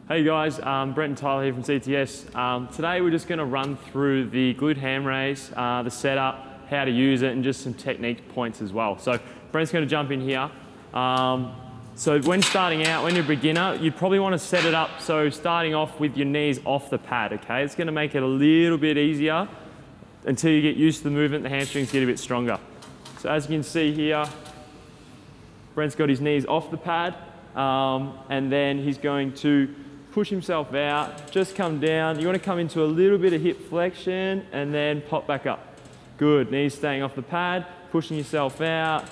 Hey guys, Brent and Tyler here from CTS. Today we're just going to run through the glute ham raise, the setup, how to use it, and just some technique points as well. So Brent's going to jump in here. So when starting out, when you're a beginner, you'd probably want to set it up so starting off with your knees off the pad, okay? It's going to make it a little bit easier until you get used to the movement, the hamstrings get a bit stronger. So as you can see here, Brent's got his knees off the pad, and then he's going to push himself out, just come down. You want to come into a little bit of hip flexion and then pop back up. Good, knees staying off the pad, pushing yourself out,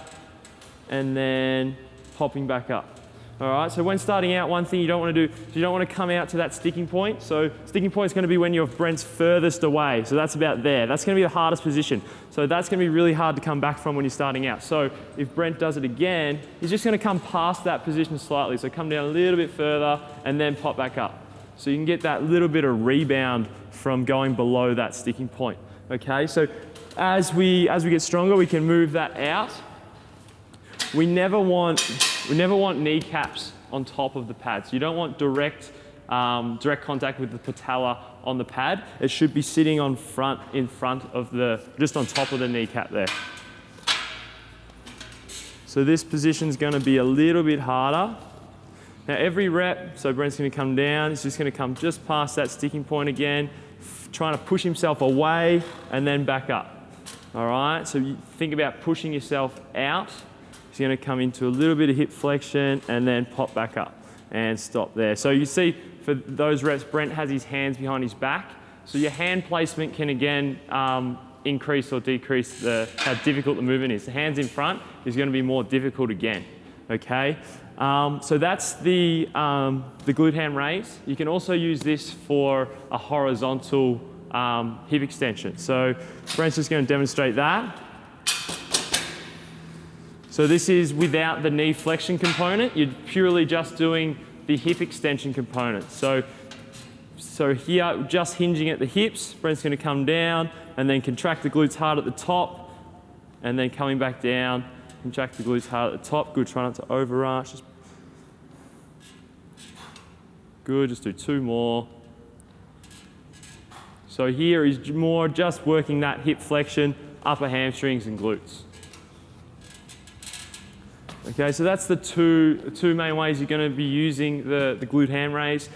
and then popping back up. All right, so when starting out, one thing you don't want to do is you don't want to come out to that sticking point. So sticking point is going to be when your Brent's furthest away. So that's about there. That's going to be the hardest position. So that's going to be really hard to come back from when you're starting out. So if Brent does it again, he's just going to come past that position slightly. So come down a little bit further and then pop back up. So you can get that little bit of rebound from going below that sticking point. Okay, so as we get stronger, we can move that out. We never want kneecaps on top of the pad. So you don't want direct contact with the patella on the pad. It should be sitting in front of just on top of the kneecap there. So this position's going to be a little bit harder. Now every rep, so Brent's going to come down. He's just going to come just past that sticking point again, trying to push himself away and then back up. All right, so you think about pushing yourself out. He's going to come into a little bit of hip flexion and then pop back up and stop there. So you see for those reps, Brent has his hands behind his back. So your hand placement can again increase or decrease how difficult the movement is. The hands in front is going to be more difficult again. Okay, so that's the glute ham raise. You can also use this for a horizontal hip extension. So Brent's just going to demonstrate that. So this is without the knee flexion component. You're purely just doing the hip extension component. So here, just hinging at the hips, Brent's going to come down and then contract the glutes hard at the top, and then coming back down, contract the glutes hard at the top. Good, try not to overarch. Good, just do two more. So here is more just working that hip flexion, upper hamstrings and glutes. Okay, so that's the two main ways you're going to be using the glute ham raise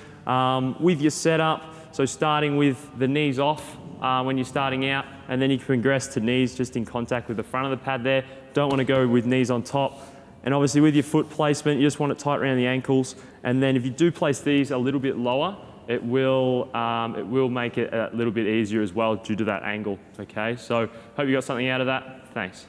with your setup. So starting with the knees off when you're starting out, and then you can progress to knees just in contact with the front of the pad there. Don't want to go with knees on top. And obviously with your foot placement, you just want it tight around the ankles. And then if you do place these a little bit lower, it will make it a little bit easier as well due to that angle. Okay, so hope you got something out of that. Thanks.